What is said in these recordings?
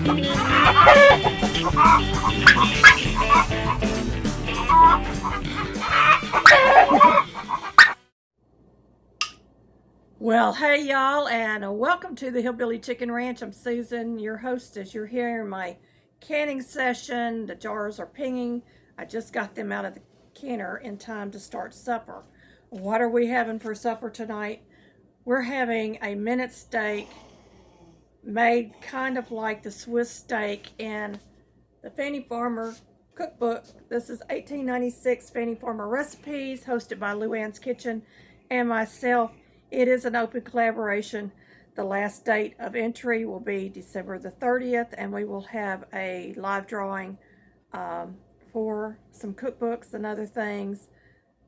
Well, hey y'all, and welcome to the Hillbilly Chicken Ranch. I'm Susan, your host. As you're here in my canning session, the jars are pinging. I just got them out of the canner in time to start supper. What are we having for supper tonight? We're having a minute steak made kind of like the Swiss steak in the Fannie Farmer Cookbook. This is 1896 Fannie Farmer Recipes, hosted by Luann's Kitchen and myself. It is an open collaboration. The last date of entry will be December the 30th, and we will have a live drawing for some cookbooks and other things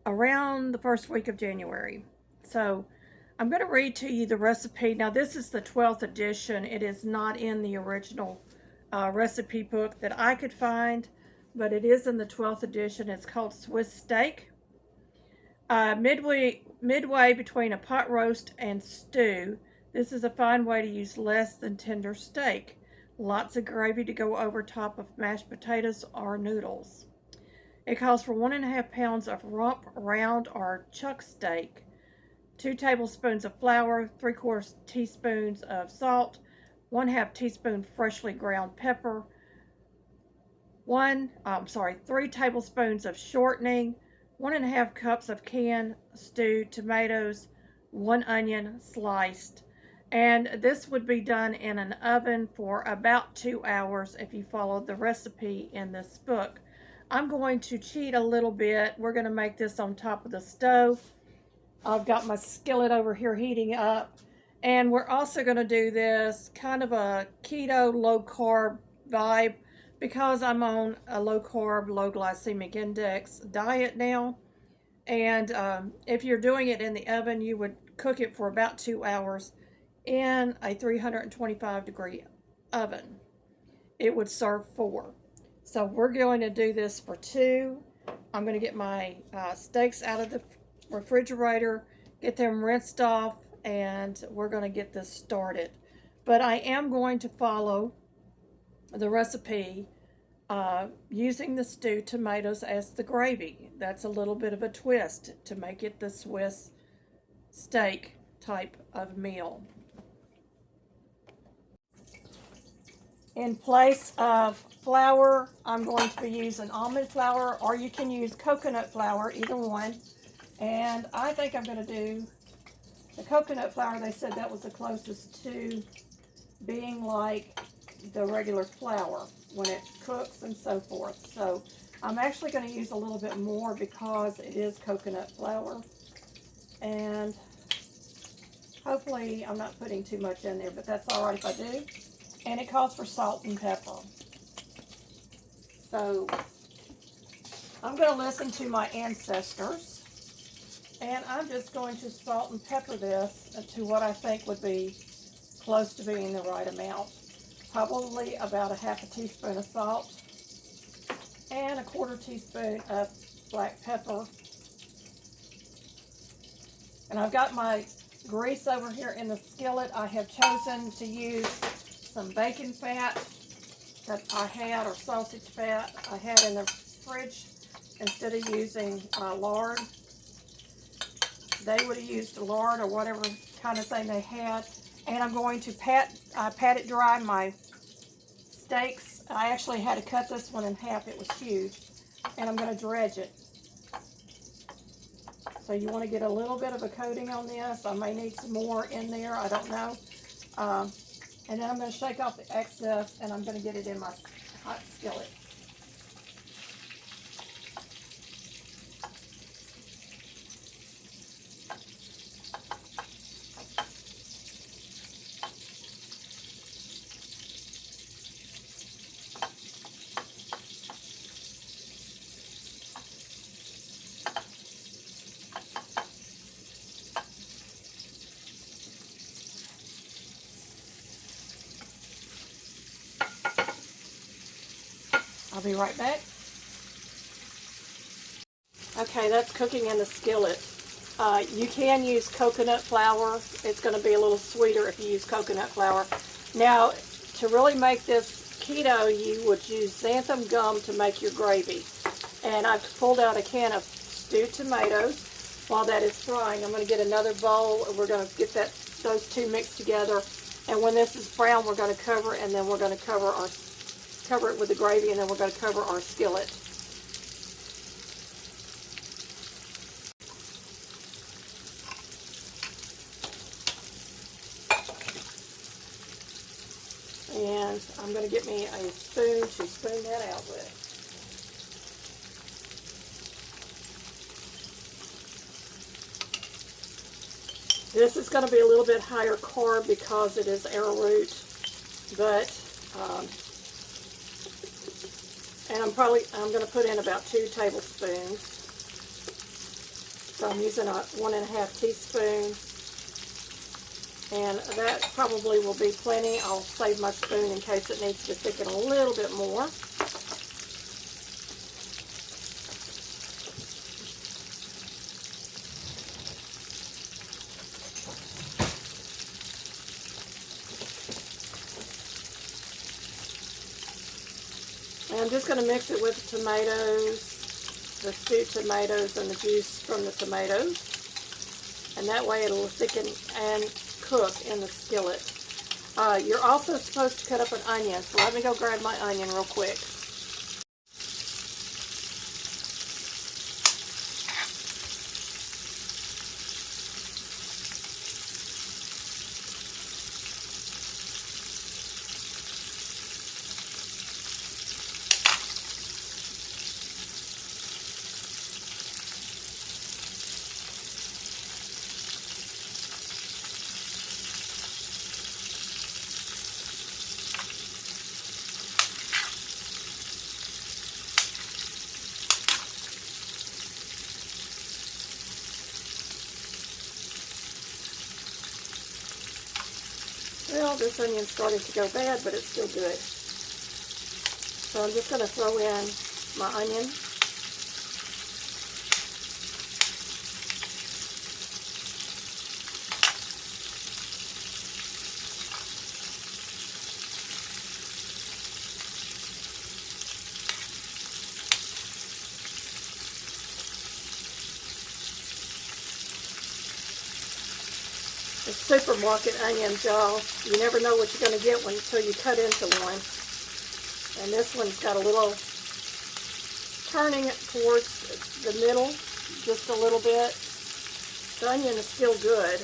around the first week of January. So I'm going to read to you the recipe. Now, this is the 12th edition. It is not in the original recipe book that I could find, but it is in the 12th edition. It's called Swiss Steak. Midway between a pot roast and stew, this is a fine way to use less than tender steak. Lots of gravy to go over top of mashed potatoes or noodles. It calls for 1.5 pounds of rump, round, or chuck steak, 2 tablespoons of flour, 3/4 teaspoons of salt, 1/2 teaspoon freshly ground pepper, 3 tablespoons of shortening, 1.5 cups of canned stewed tomatoes, 1 onion sliced. And this would be done in an oven for about 2 hours if you followed the recipe in this book. I'm going to cheat a little bit. We're going to make this on top of the stove. I've got my skillet over here heating up. And we're also going to do this kind of a keto, low carb vibe because I'm on a low carb, low glycemic index diet now. And if you're doing it in the oven, you would cook it for about 2 hours in a 325 degree oven. It would serve 4. So we're going to do this for 2. I'm going to get my steaks out of the refrigerator, get them rinsed off, and we're going to get this started. But I am going to follow the recipe using the stewed tomatoes as the gravy. That's a little bit of a twist to make it the Swiss steak type of meal. In place of flour, I'm going to be using almond flour, or you can use coconut flour, either one. And I think I'm going to do the coconut flour. They said that was the closest to being like the regular flour when it cooks and so forth. So I'm actually going to use a little bit more because it is coconut flour. And hopefully I'm not putting too much in there, but that's all right if I do. And it calls for salt and pepper. So I'm going to listen to my ancestors, and I'm just going to salt and pepper this to what I think would be close to being the right amount. Probably about 1/2 teaspoon of salt and 1/4 teaspoon of black pepper. And I've got my grease over here in the skillet. I have chosen to use some bacon fat that I had, or sausage fat I had in the fridge, instead of using lard. They would have used lard or whatever kind of thing they had. And I'm going to pat it dry my steaks. I actually had to cut this one in half. It was huge. And I'm going to dredge it. So you want to get a little bit of a coating on this. I may need some more in there. I don't know. And then I'm going to shake off the excess, and I'm going to get it in my hot skillet. I'll be right back. Okay, that's cooking in the skillet. You can use coconut flour. It's going to be a little sweeter if you use coconut flour. Now, to really make this keto, you would use xanthan gum to make your gravy. And I've pulled out a can of stewed tomatoes. While that is frying, I'm going to get another bowl, and we're going to get those two mixed together. And when this is brown, we're going to cover, and then we're going to cover it with the gravy, and then we're going to cover our skillet. And I'm going to get me a spoon to spoon that out with. This is going to be a little bit higher carb because it is arrowroot, but and I'm going to put in about 2 tablespoons. So I'm using a 1.5 teaspoon, and that probably will be plenty. I'll save my spoon in case it needs to thicken a little bit more. And I'm just going to mix it with the tomatoes, the stewed tomatoes, and the juice from the tomatoes. And that way it'll thicken and cook in the skillet. You're also supposed to cut up an onion, so let me go grab my onion real quick. Well, this onion's starting to go bad, but it's still good. So I'm just going to throw in my onion. The supermarket onions, y'all, you never know what you're going to get until you cut into one. And this one's got a little turning towards the middle, just a little bit. The onion is still good.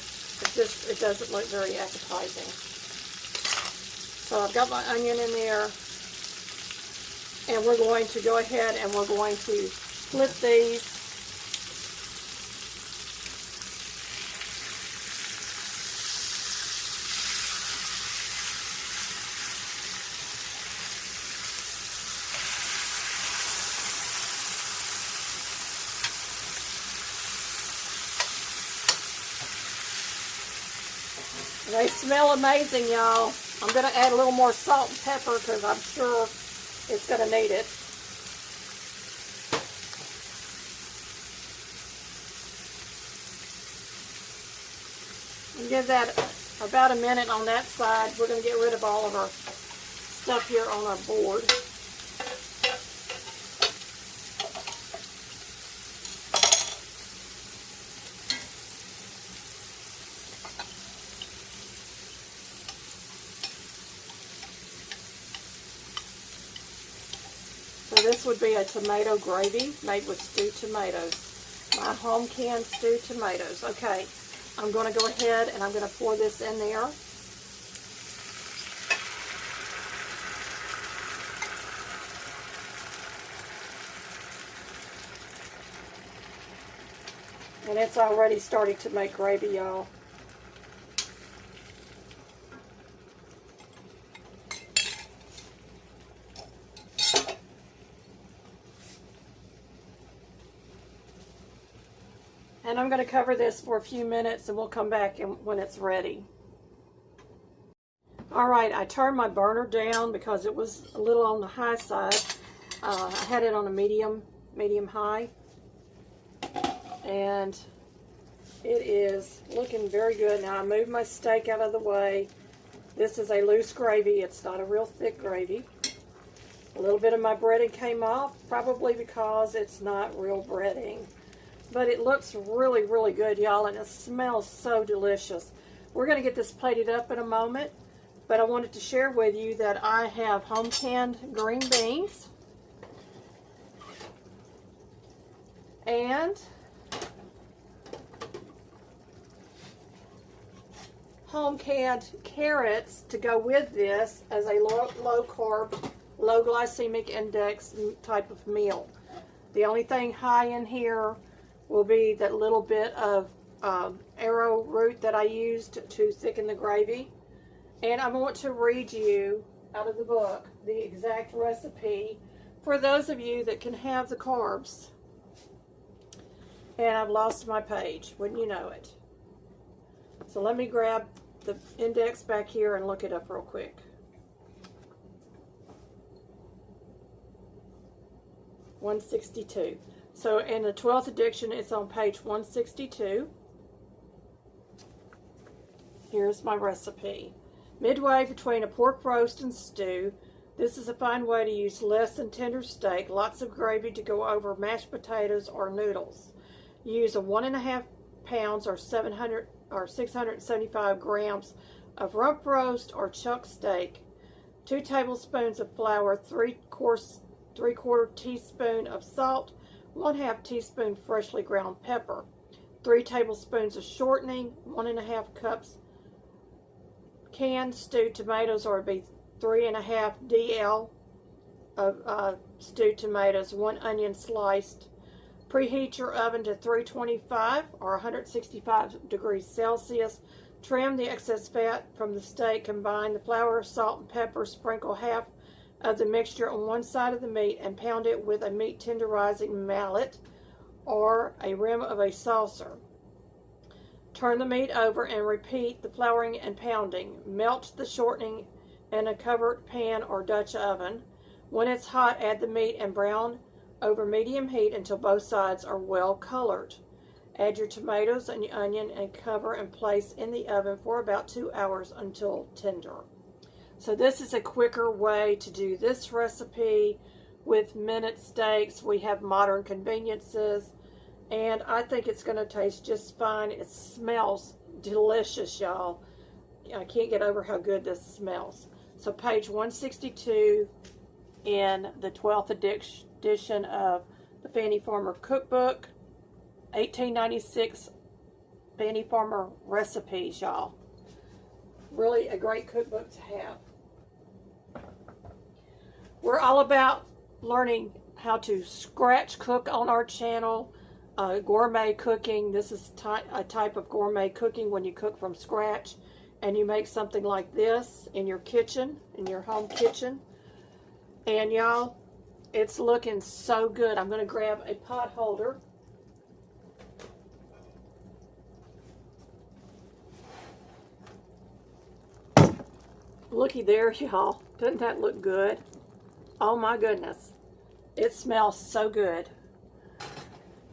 It doesn't look very appetizing. So I've got my onion in there, and we're going to go ahead and we're going to flip these. They smell amazing, y'all. I'm going to add a little more salt and pepper because I'm sure it's going to need it. And give that about a minute on that side. We're going to get rid of all of our stuff here on our board. So this would be a tomato gravy made with stewed tomatoes. My home canned stewed tomatoes. Okay, I'm going to go ahead and I'm going to pour this in there. And it's already starting to make gravy, y'all. And I'm going to cover this for a few minutes and we'll come back when it's ready. Alright, I turned my burner down because it was a little on the high side. I had it on a medium high. And it is looking very good. Now I moved my steak out of the way. This is a loose gravy. It's not a real thick gravy. A little bit of my breading came off, probably because it's not real breading. But it looks really, really good, y'all, and it smells so delicious. We're going to get this plated up in a moment, but I wanted to share with you that I have home canned green beans and home canned carrots to go with this as a low carb, low glycemic index type of meal. The only thing high in here will be that little bit of arrowroot that I used to thicken the gravy. And I want to read you out of the book the exact recipe for those of you that can have the carbs. And I've lost my page, wouldn't you know it. So let me grab the index back here and look it up real quick. $162. So in the 12th edition, it's on page 162. Here's my recipe. Midway between a pork roast and stew, this is a fine way to use less than tender steak, lots of gravy to go over mashed potatoes or noodles. Use a 1.5 pounds or 675 grams of rump roast or chuck steak, 2 tablespoons of flour, 3/4 teaspoon of salt, 1/2 teaspoon freshly ground pepper, 3 tablespoons of shortening, 1.5 cups canned stewed tomatoes, or it'd be 3.5 DL of stewed tomatoes, 1 onion sliced. Preheat your oven to 325 or 165 degrees Celsius. Trim the excess fat from the steak. Combine the flour, salt, and pepper. Sprinkle half of the mixture on one side of the meat and pound it with a meat tenderizing mallet or a rim of a saucer. Turn the meat over and repeat the flouring and pounding. Melt the shortening in a covered pan or Dutch oven. When it's hot, add the meat and brown over medium heat until both sides are well colored. Add your tomatoes and your onion and cover and place in the oven for about 2 hours until tender. So this is a quicker way to do this recipe with minute steaks. We have modern conveniences, and I think it's going to taste just fine. It smells delicious, y'all. I can't get over how good this smells. So page 162 in the 12th edition of the Fannie Farmer Cookbook, 1896 Fannie Farmer recipes, y'all. Really a great cookbook to have. We're all about learning how to scratch cook on our channel. Gourmet cooking. This is a type of gourmet cooking when you cook from scratch and you make something like this in your kitchen, in your home kitchen. And y'all, it's looking so good. I'm going to grab a pot holder. Looky there, y'all. Doesn't that look good? Oh my goodness. It smells so good.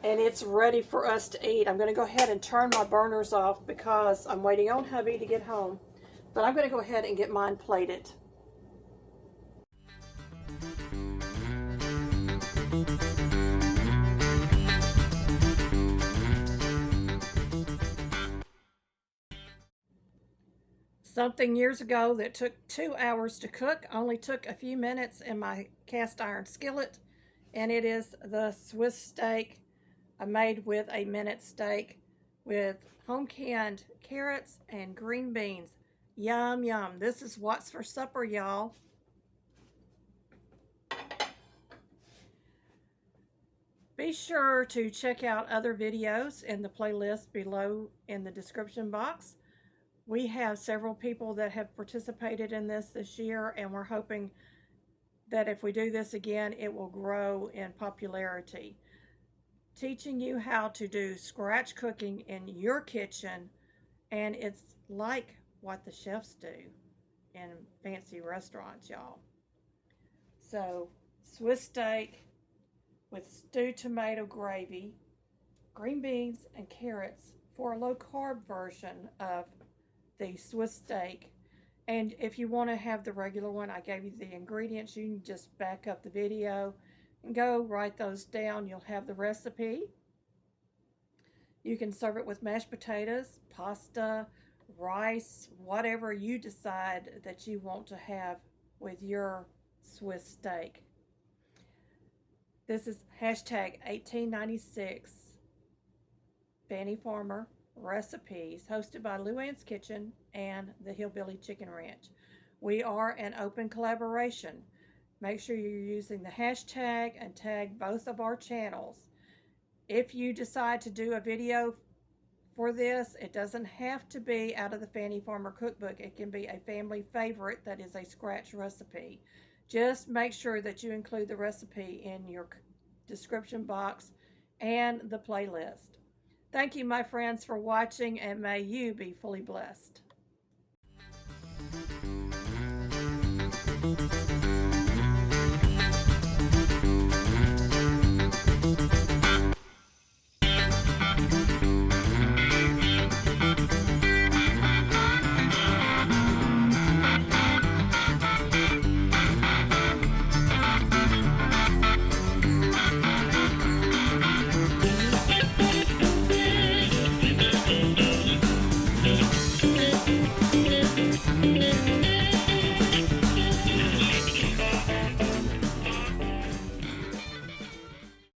And it's ready for us to eat. I'm going to go ahead and turn my burners off because I'm waiting on hubby to get home. But I'm going to go ahead and get mine plated. Something years ago that took 2 hours to cook only took a few minutes in my cast iron skillet, and it is the Swiss steak made with a minute steak with home canned carrots and green beans. Yum, yum. This is what's for supper, y'all. Be sure to check out other videos in the playlist below in the description box. We have several people that have participated in this year, and we're hoping that if we do this again, it will grow in popularity. Teaching you how to do scratch cooking in your kitchen, and it's like what the chefs do in fancy restaurants, y'all. So, Swiss steak with stewed tomato gravy, green beans, and carrots for a low-carb version of the Swiss steak. And if you want to have the regular one, I gave you the ingredients. You can just back up the video and go write those down. You'll have the recipe. You can serve it with mashed potatoes, pasta, rice, whatever you decide that you want to have with your Swiss steak. This is hashtag 1896 Fannie Farmer Recipes, hosted by Luann's Kitchen and the Hillbilly Chicken Ranch. We are an open collaboration. Make sure you're using the hashtag and tag both of our channels. If you decide to do a video for this, it doesn't have to be out of the Fannie Farmer Cookbook. It can be a family favorite that is a scratch recipe. Just make sure that you include the recipe in your description box and the playlist. Thank you, my friends, for watching, and may you be fully blessed.